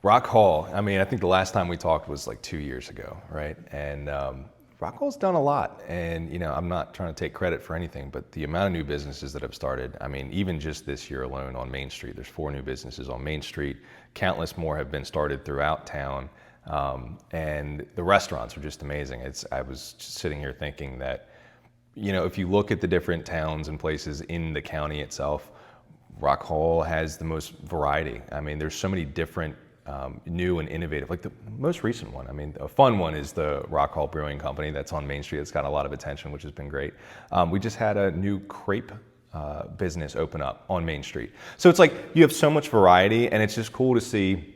Rock Hall, I mean, I think the last time we talked was like 2 years ago, right? And Rock Hall's done a lot. And, I'm not trying to take credit for anything, but the amount of new businesses that have started, I mean, even just this year alone on Main Street, there's 4 new businesses on Main Street. Countless more have been started throughout town. And the restaurants are just amazing. I was just sitting here thinking that, if you look at the different towns and places in the county itself, Rock Hall has the most variety. I mean, there's so many different new and innovative, like the most recent one. I mean, a fun one is the Rock Hall Brewing Company that's on Main Street. It's got a lot of attention, which has been great. We just had a new crepe business open up on Main Street. So it's like you have so much variety, and it's just cool to see.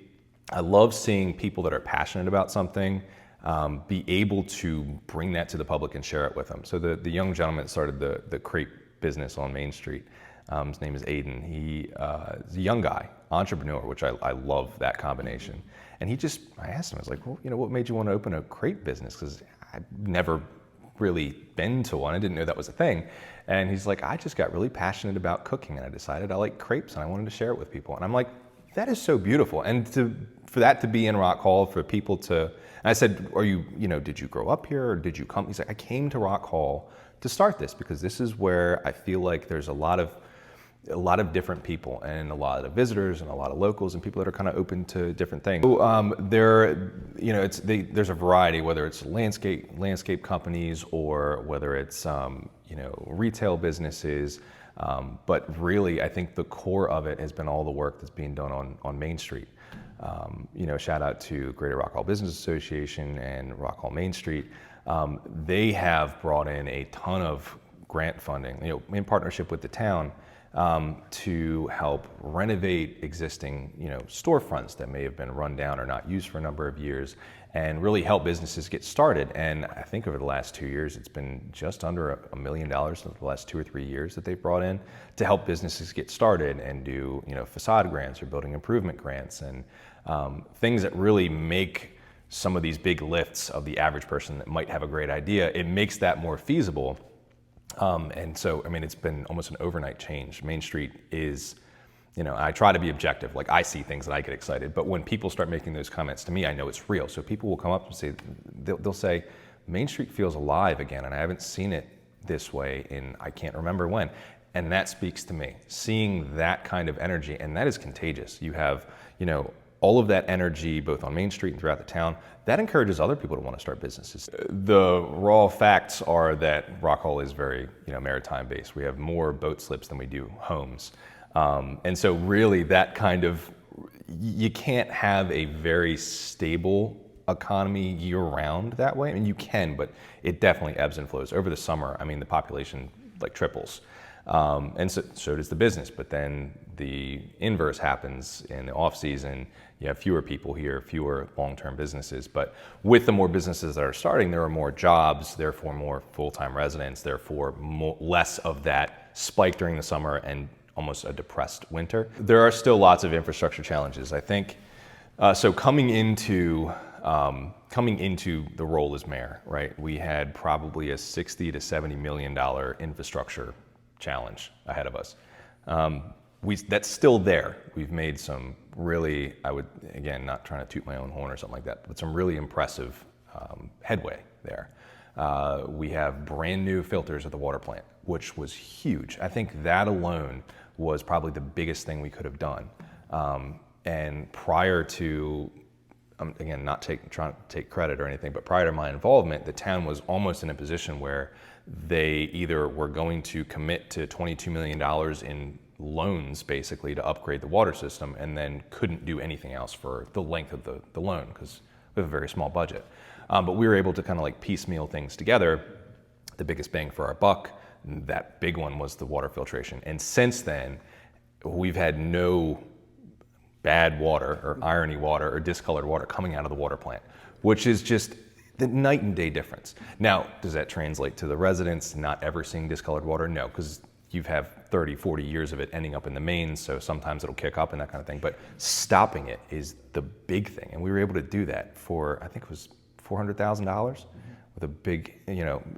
I love seeing people that are passionate about something be able to bring that to the public and share it with them. So the young gentleman that started the crepe business on Main Street, his name is Aiden. He's a young guy, entrepreneur, which I love that combination. And I asked him, I was like, well, what made you want to open a crepe business? Because I've never really been to one. I didn't know that was a thing. And he's like, I just got really passionate about cooking, and I decided I like crepes and I wanted to share it with people. And I'm like, that is so beautiful. And for that to be in Rock Hall, for people to, and I said, did you grow up here or did you come? He's like, I came to Rock Hall to start this because this is where I feel like there's a lot of different people and a lot of visitors and a lot of locals and people that are kind of open to different things. So there's a variety, whether it's landscape companies or whether it's retail businesses. But really, I think the core of it has been all the work that's being done on Main Street. Shout out to Greater Rock Hall Business Association and Rock Hall Main Street. They have brought in a ton of grant funding, in partnership with the town, to help renovate existing, storefronts that may have been run down or not used for a number of years, and really help businesses get started. And I think over the last 2 years, it's been just under $1 million in the last 2 or 3 years that they've brought in to help businesses get started and do, facade grants or building improvement grants and things that really make some of these big lifts of the average person that might have a great idea. It makes that more feasible. And so, I mean, it's been almost an overnight change. Main Street is, I try to be objective. Like, I see things and I get excited. But when people start making those comments to me, I know it's real. So people will come up and say, they'll say, Main Street feels alive again. And I haven't seen it this way in, I can't remember when. And that speaks to me, seeing that kind of energy. And that is contagious. You have, all of that energy, both on Main Street and throughout the town, that encourages other people to want to start businesses. The raw facts are that Rock Hall is very, maritime based. We have more boat slips than we do homes. And so really that kind of, you can't have a very stable economy year round that way. I mean, you can, but it definitely ebbs and flows. Over the summer, I mean, the population triples. And so does the business, but then the inverse happens in the off season. You have fewer people here, fewer long-term businesses, but with the more businesses that are starting, there are more jobs, therefore more full-time residents, therefore less of that spike during the summer and almost a depressed winter. There are still lots of infrastructure challenges, I think. So coming into the role as mayor, right? We had probably a $60 to $70 million infrastructure challenge ahead of us. That's still there. We've made some really, again, not trying to toot my own horn or something like that, but some really impressive headway there. We have brand new filters at the water plant, which was huge. I think that alone was probably the biggest thing we could have done. And prior to, again, not trying to take credit or anything, but prior to my involvement, the town was almost in a position where they either were going to commit to $22 million in loans, basically, to upgrade the water system, and then couldn't do anything else for the length of the loan, because we have a very small budget. But we were able to kind of piecemeal things together. The biggest bang for our buck, that big one, was the water filtration. And since then, we've had no bad water or irony water or discolored water coming out of the water plant, which is just the night and day difference. Now, does that translate to the residents not ever seeing discolored water? No, because you have 30, 40 years of it ending up in the mains, so sometimes it'll kick up and that kind of thing. But stopping it is the big thing. And we were able to do that for, I think it was $400,000, with a big,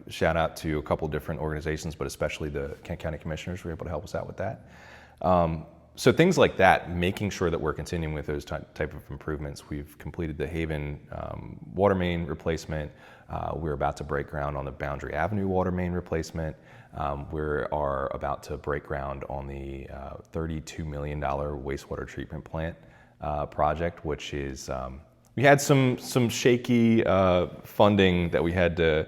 shout out to a couple different organizations, but especially the Kent County Commissioners were able to help us out with that. So things like that, making sure that we're continuing with those type of improvements. We've completed the Haven water main replacement. We're about to break ground on the Boundary Avenue water main replacement. We are about to break ground on the $32 million wastewater treatment plant project, which is, we had some shaky funding that we had to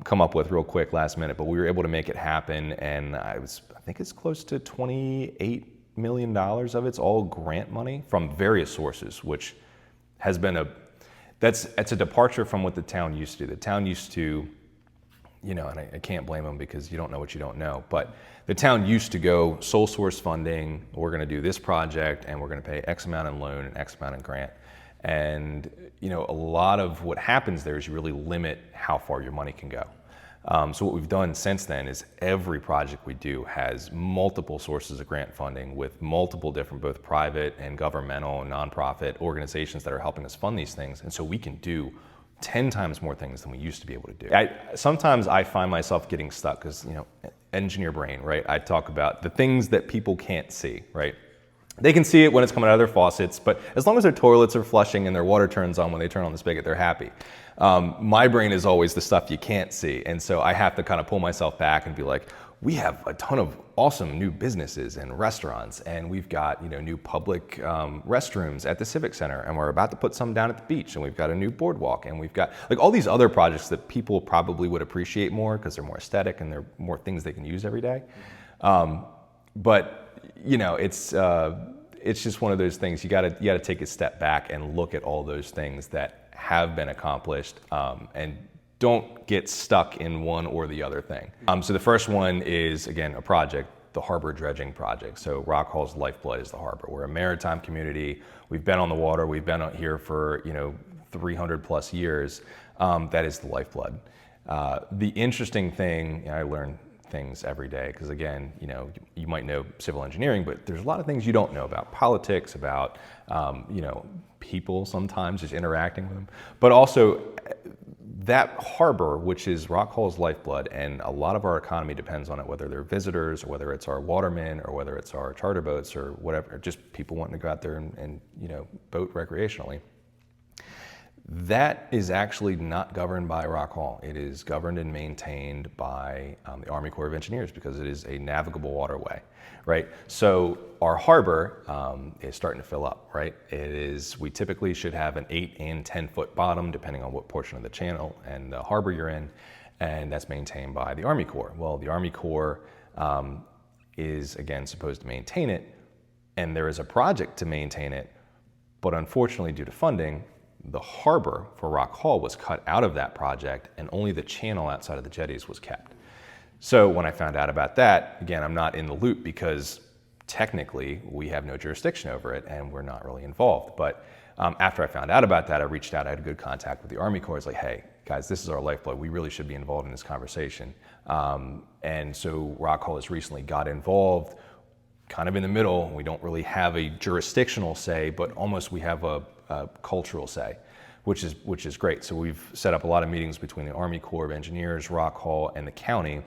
come up with real quick last minute, but we were able to make it happen, and I think it's close to $28 million of it's all grant money from various sources, which has been that's a departure from what the town used to do. The town used to, and I can't blame them because you don't know what you don't know, but the town used to go sole source funding. We're going to do this project and we're going to pay X amount in loan and X amount in grant. And, a lot of what happens there is you really limit how far your money can go. So what we've done since then is every project we do has multiple sources of grant funding with multiple different, both private and governmental and nonprofit organizations that are helping us fund these things. And so we can do 10 times more things than we used to be able to do. Sometimes I find myself getting stuck because, engineer brain, right? I talk about the things that people can't see, right? They can see it when it's coming out of their faucets, but as long as their toilets are flushing and their water turns on when they turn on the spigot, they're happy. My brain is always the stuff you can't see. And so I have to kind of pull myself back and be like, we have a ton of awesome new businesses and restaurants, and we've got new public restrooms at the Civic Center, and we're about to put some down at the beach, and we've got a new boardwalk, and we've got like all these other projects that people probably would appreciate more because they're more aesthetic and they're more things they can use every day. But it's just one of those things. You gotta take a step back and look at all those things that have been accomplished, and don't get stuck in one or the other thing. So the first one is, again, a project, the harbor dredging project. So Rock Hall's lifeblood is the harbor. We're a maritime community. We've been on the water. We've been out here for 300 plus years. That is the lifeblood. The interesting thing, I learn things every day because, again, you might know civil engineering, but there's a lot of things you don't know about politics, about people sometimes just interacting with them, but also that harbor, which is Rock Hall's lifeblood, and a lot of our economy depends on it, whether they're visitors or whether it's our watermen or whether it's our charter boats or whatever, just people wanting to go out there and boat recreationally. That is actually not governed by Rock Hall. It is governed and maintained by the Army Corps of Engineers because it is a navigable waterway, right? So our harbor is starting to fill up, right? We typically should have an 8 and 10 foot bottom, depending on what portion of the channel and the harbor you're in, and that's maintained by the Army Corps. Well, the Army Corps is, again, supposed to maintain it, and there is a project to maintain it, but unfortunately, due to funding, the harbor for Rock Hall was cut out of that project, and only the channel outside of the jetties was kept. So when I found out about that, again, I'm not in the loop because technically we have no jurisdiction over it and we're not really involved. But after I found out about that, I reached out. I had good contact with the Army Corps. I was like, hey, guys, this is our lifeblood. We really should be involved in this conversation. And so Rock Hall has recently got involved, kind of in the middle. We don't really have a jurisdictional say, but almost we have a cultural say, which is great. So we've set up a lot of meetings between the Army Corps of Engineers, Rock Hall, and the county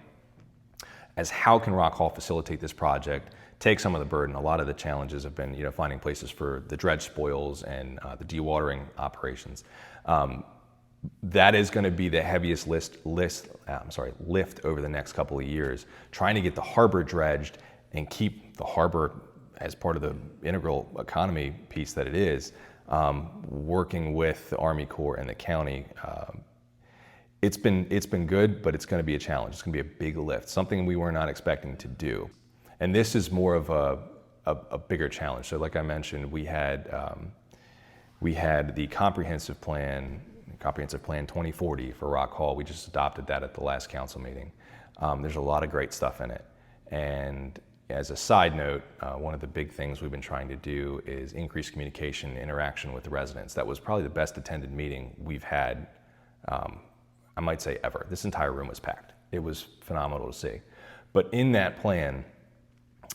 as how can Rock Hall facilitate this project, take some of the burden. A lot of the challenges have been finding places for the dredge spoils and the dewatering operations. That is going to be the heaviest lift over the next couple of years, trying to get the harbor dredged and keep the harbor as part of the integral economy piece that it is. Working with the Army Corps and the county, it's been good, but it's going to be a challenge. It's going to be a big lift, something we were not expecting to do, and this is more of a bigger challenge. So, like I mentioned, we had the comprehensive plan 2040 for Rock Hall. We just adopted that at the last council meeting. There's a lot of great stuff in it, and as a side note, one of the big things we've been trying to do is increase communication and interaction with the residents. That was probably the best attended meeting we've had, I might say ever. This entire room was packed. It was phenomenal to see. But in that plan,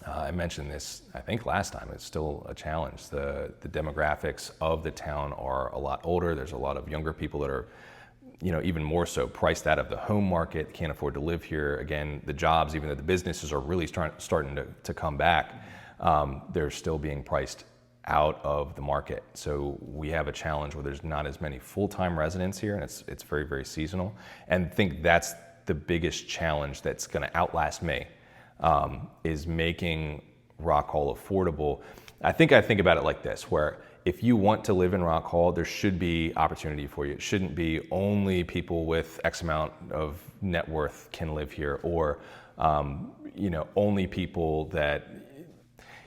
I mentioned this, I think last time, it's still a challenge. The demographics of the town are a lot older. There's a lot of younger people that are even more so priced out of the home market, can't afford to live here. Again, the jobs, even though the businesses are really starting to come back, they're still being priced out of the market. So we have a challenge where there's not as many full-time residents here, and it's very, very seasonal. And I think that's the biggest challenge that's going to outlast me, is making Rock Hall affordable. I think about it like this, where if you want to live in Rock Hall, there should be opportunity for you. It shouldn't be only people with X amount of net worth can live here, or only people that,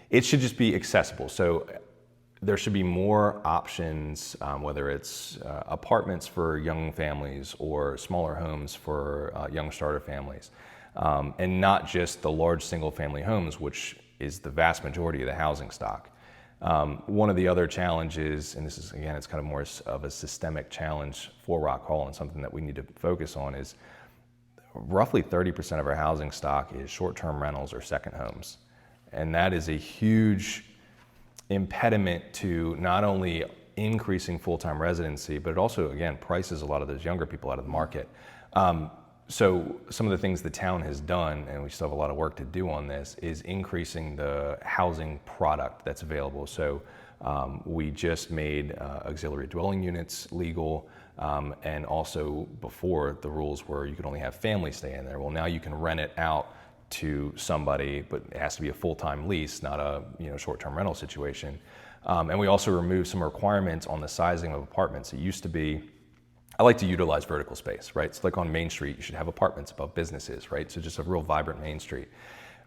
it should just be accessible. So there should be more options, whether it's apartments for young families or smaller homes for young starter families, and not just the large single family homes, which is the vast majority of the housing stock. One of the other challenges, and this is, again, it's kind of more of a systemic challenge for Rock Hall and something that we need to focus on, is roughly 30% of our housing stock is short-term rentals or second homes. And that is a huge impediment to not only increasing full-time residency, but it also, again, prices a lot of those younger people out of the market. So some of the things the town has done, and we still have a lot of work to do on this, is increasing the housing product that's available. So we just made auxiliary dwelling units legal, and also before the rules were you could only have family stay in there. Well, now you can rent it out to somebody, but it has to be a full-time lease, not a short-term rental situation. And we also removed some requirements on the sizing of apartments. It used to be, I like to utilize vertical space, right? So like on Main Street, you should have apartments above businesses, right? So just a real vibrant Main Street.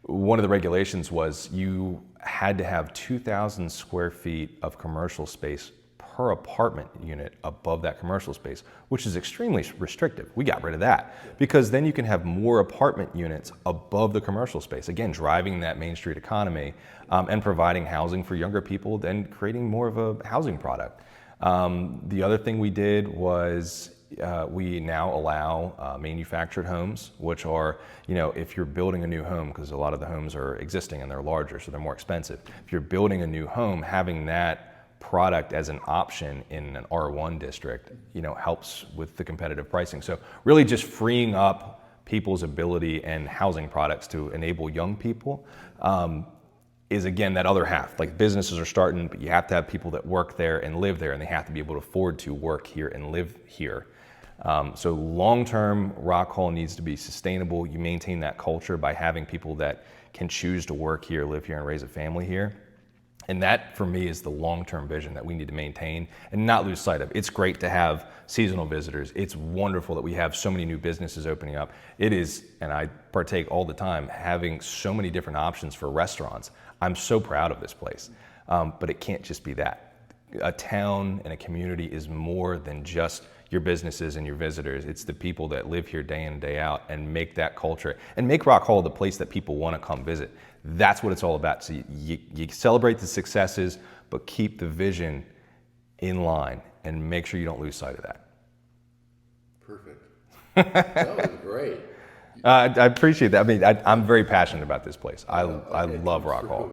One of the regulations was you had to have 2,000 square feet of commercial space per apartment unit above that commercial space, which is extremely restrictive. We got rid of that because then you can have more apartment units above the commercial space, again, driving that Main Street economy, and providing housing for younger people, then creating more of a housing product. The other thing we did was we now allow manufactured homes, which are, if you're building a new home, because a lot of the homes are existing and they're larger, so they're more expensive. If you're building a new home, having that product as an option in an R1 district, helps with the competitive pricing. So really just freeing up people's ability and housing products to enable young people is, again, that other half. Like, businesses are starting, but you have to have people that work there and live there, and they have to be able to afford to work here and live here. So long-term, Rock Hall needs to be sustainable. You maintain that culture by having people that can choose to work here, live here, and raise a family here. And that, for me, is the long-term vision that we need to maintain and not lose sight of. It's great to have seasonal visitors. It's wonderful that we have so many new businesses opening up. It is, and I partake all the time, having so many different options for restaurants. I'm so proud of this place, but it can't just be that. A town and a community is more than just your businesses and your visitors. It's the people that live here day in and day out and make that culture and make Rock Hall the place that people want to come visit. That's what it's all about. So you celebrate the successes, but keep the vision in line and make sure you don't lose sight of that. Perfect. That was great. I appreciate that. I mean, I'm very passionate about this place. I love Rock Hall.